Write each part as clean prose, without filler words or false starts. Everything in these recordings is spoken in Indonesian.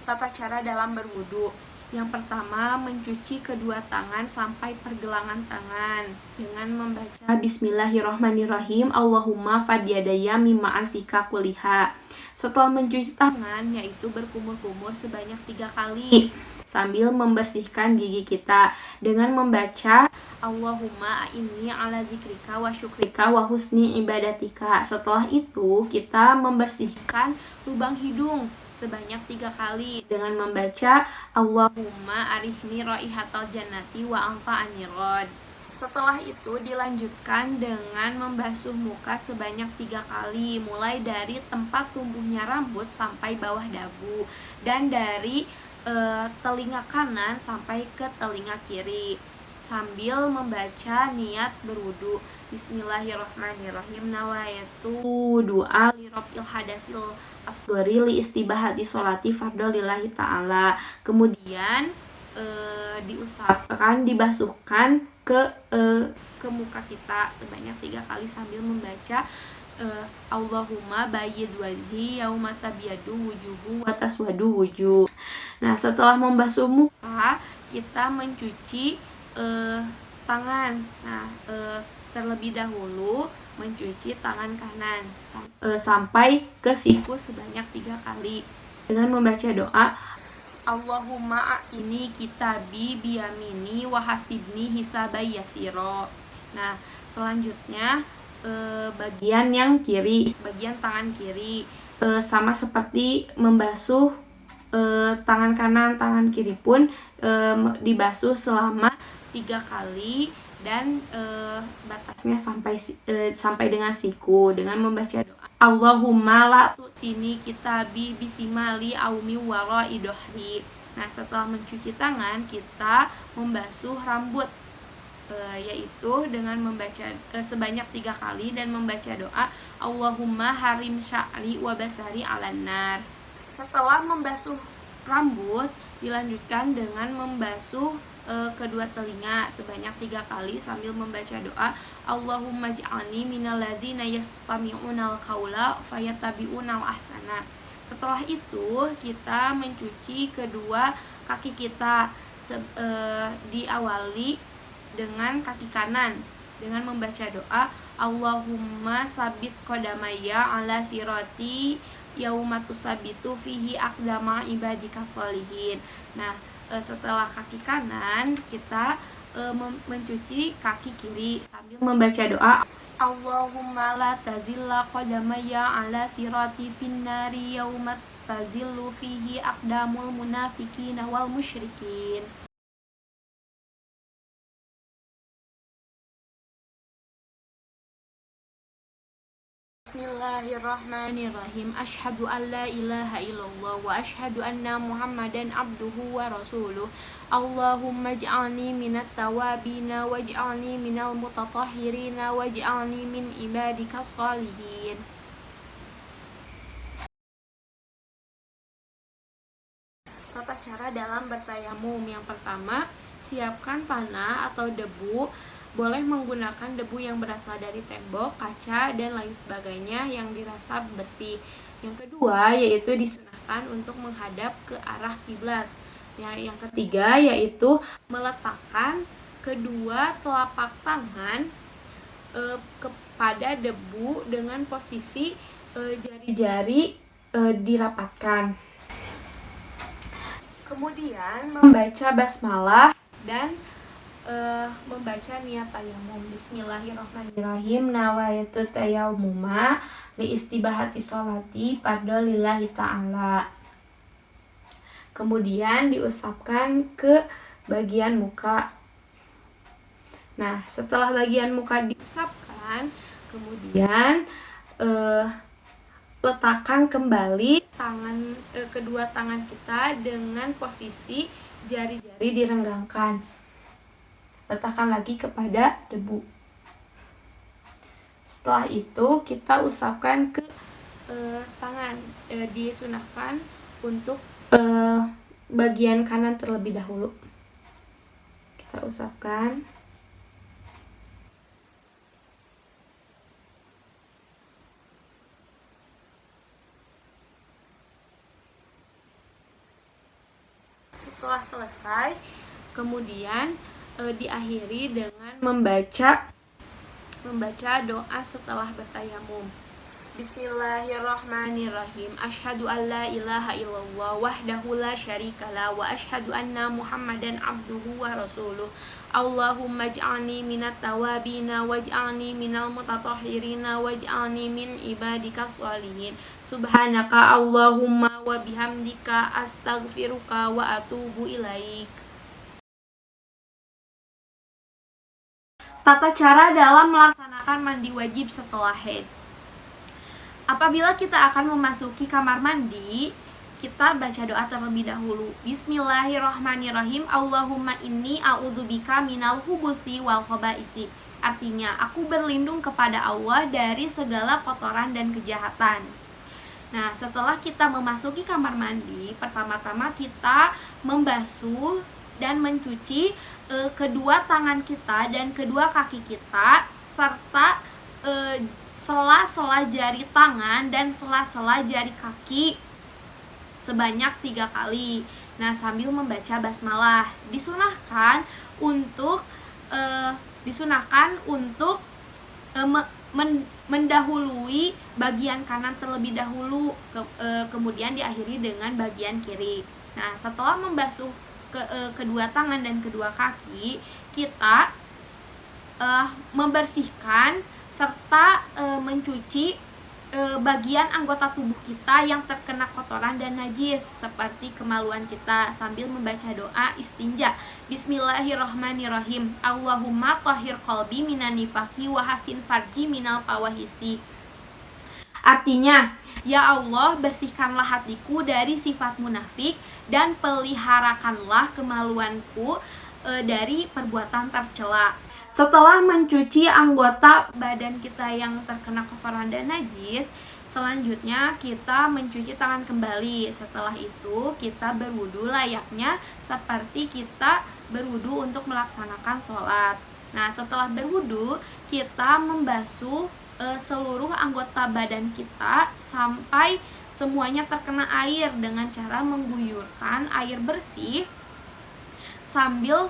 Tata cara dalam berwudu. Yang pertama, mencuci kedua tangan sampai pergelangan tangan dengan membaca Bismillahirrohmanirrohim, Allahumma fadyadaya mimma asika kuliha. Setelah mencuci tangan, yaitu berkumur-kumur sebanyak 3 kali sambil membersihkan gigi kita dengan membaca Allahumma inni ala zikrika wa syukrika wa husni ibadatika. Setelah itu kita membersihkan lubang hidung sebanyak 3 kali dengan membaca Allahumma arihni raihatal jannati wa anta anirod. Setelah itu dilanjutkan dengan membasuh muka sebanyak 3 kali, mulai dari tempat tumbuhnya rambut sampai bawah dagu, dan dari telinga kanan sampai ke telinga kiri, sambil membaca niat berwudu. Bismillahirrahmanirrahim, nawaitu doa li rabbil hadasil asgori li istibahati sholati fardhu lillahi ta'ala. Kemudian diusapkan, dibasuhkan ke muka kita sebanyak 3 kali sambil membaca Allahumma bayyid wajhi yauma tabyadu wujuhu wa taswadu wujuh. Nah, setelah membasuh muka, kita mencuci tangan. Nah, terlebih dahulu mencuci tangan kanan sampai ke siku sebanyak 3 kali dengan membaca doa Allahumma ini kitabi biyamini wahasibni hisabai yasiro. Nah, selanjutnya bagian yang kiri, bagian tangan kiri, sama seperti membasuh tangan kanan, tangan kiri pun dibasuh selama 3 kali dan batasnya sampai dengan siku dengan membaca doa Allahumma la tu'tini kitabi bisimali aumi wara idohri. Nah, setelah mencuci tangan, kita membasuh rambut, yaitu dengan membaca sebanyak 3 kali dan membaca doa Allahumma harim sya'ri wa basari alan nar. Setelah membasuh rambut, dilanjutkan dengan membasuh kedua telinga sebanyak 3 kali sambil membaca doa Allahumma ja'alni minal ladzina yastami'unal qaula fayattabi'unal ahsana. Setelah itu kita mencuci kedua kaki kita, diawali dengan kaki kanan dengan membaca doa Allahumma sabit qadamaya ala sirati yaumatusabitu fihi aqdama ibadika sholihin. Nah, setelah kaki kanan kita mencuci kaki kiri sambil membaca doa Allahumma la tazilla qadamaya ala sirati finnari yaumat tazillu fihi aqdamul munafiqina wal musyrikin. Bismillahirrahmanirrahim. Asyhadu an la ilaha illallah wa asyhadu anna Muhammadan abduhu wa rasuluh. Allahumma ij'alni minat tawabina waj'alni minal mutatahhirina waj'alni min ibadikas sholihin. Tata cara dalam bertayamum. Yang pertama, siapkan tanah atau debu. Boleh menggunakan debu yang berasal dari tembok, kaca, dan lain sebagainya yang dirasa bersih. Yang kedua, yaitu disunahkan untuk menghadap ke arah kiblat. Yang ketiga, yaitu meletakkan kedua telapak tangan kepada debu dengan posisi jari-jari dirapatkan. Kemudian membaca basmalah dan membaca niat tayamum. Bismillahirrahmanirrahim. Nawaitu tayammuma li istibahati sholati fardhu lillahi ta'ala. Kemudian diusapkan ke bagian muka. Nah, setelah bagian muka diusapkan, kemudian letakkan kembali kedua tangan kita dengan posisi jari-jari direnggangkan. Letakkan lagi kepada debu. Setelah itu kita usapkan ke tangan. Disunahkan untuk bagian kanan terlebih dahulu. Kita usapkan. Setelah selesai, kemudian diakhiri dengan membaca doa setelah bertayamum. Bismillahirrahmanirrahim. Asyhadu an la ilaha illallah wahdahu la syarikalah wa asyhadu anna Muhammadan abduhu wa rasuluh. Allahumma ij'alni minat tawabina waj'alni minal mutatahhirina waj'alni min ibadikas sholihin. Subhanaka Allahumma wa bihamdika astaghfiruka wa atubu ilaik. Tata cara dalam melaksanakan mandi wajib setelah haid. Apabila kita akan memasuki kamar mandi, kita baca doa terlebih dahulu. Bismillahirrahmanirrahim. Allahumma inni a'udzubika minal hubuthi wal khaba'isi. Artinya, aku berlindung kepada Allah dari segala kotoran dan kejahatan. Nah, setelah kita memasuki kamar mandi, pertama-tama kita membasuh dan mencuci kedua tangan kita dan kedua kaki kita, serta sela-sela jari tangan dan sela-sela jari kaki sebanyak 3 kali. Nah, sambil membaca basmalah. Disunahkan untuk mendahului bagian kanan terlebih dahulu, kemudian diakhiri dengan bagian kiri. Nah, setelah membasuh kedua tangan dan kedua kaki, kita membersihkan serta mencuci bagian anggota tubuh kita yang terkena kotoran dan najis seperti kemaluan kita sambil membaca doa istinja. Bismillahirrahmanirrahim. Allahumma tahhir qalbi minan nifaqi wa hasin farji minal fawahisi. Artinya, ya Allah, bersihkanlah hatiku dari sifat munafik dan peliharakanlah kemaluanku dari perbuatan tercela. Setelah mencuci anggota badan kita yang terkena kotoran dan najis, selanjutnya kita mencuci tangan kembali. Setelah itu kita berwudu layaknya seperti kita berwudu untuk melaksanakan sholat. Nah, setelah berwudu, kita membasuh seluruh anggota badan kita sampai semuanya terkena air dengan cara mengguyurkan air bersih sambil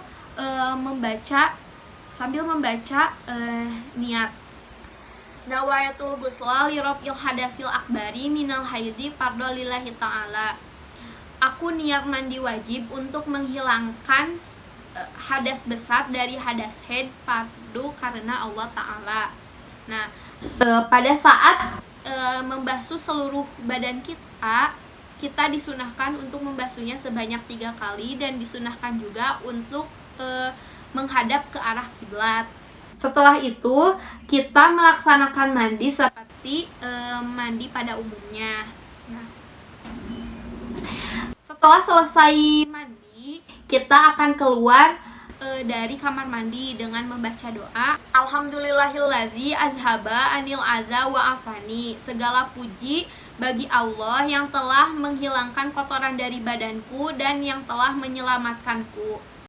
membaca niat. Nawayatul ghusla li raf'il hadasil akbari minal haidhi fardhu lillahi ta'ala. Aku niat mandi wajib untuk menghilangkan hadas besar dari hadas haid fardu karena Allah Ta'ala. Nah, pada saat membasuh seluruh badan kita disunahkan untuk membasuhnya sebanyak 3 kali dan disunahkan juga untuk menghadap ke arah kiblat. Setelah itu, kita melaksanakan mandi seperti mandi pada umumnya. Nah, setelah selesai mandi, kita akan keluar dari kamar mandi dengan membaca doa. Alhamdulillahilladzi azhaba anil adza wa afani. Segala puji bagi Allah yang telah menghilangkan kotoran dari badanku dan yang telah menyelamatkanku.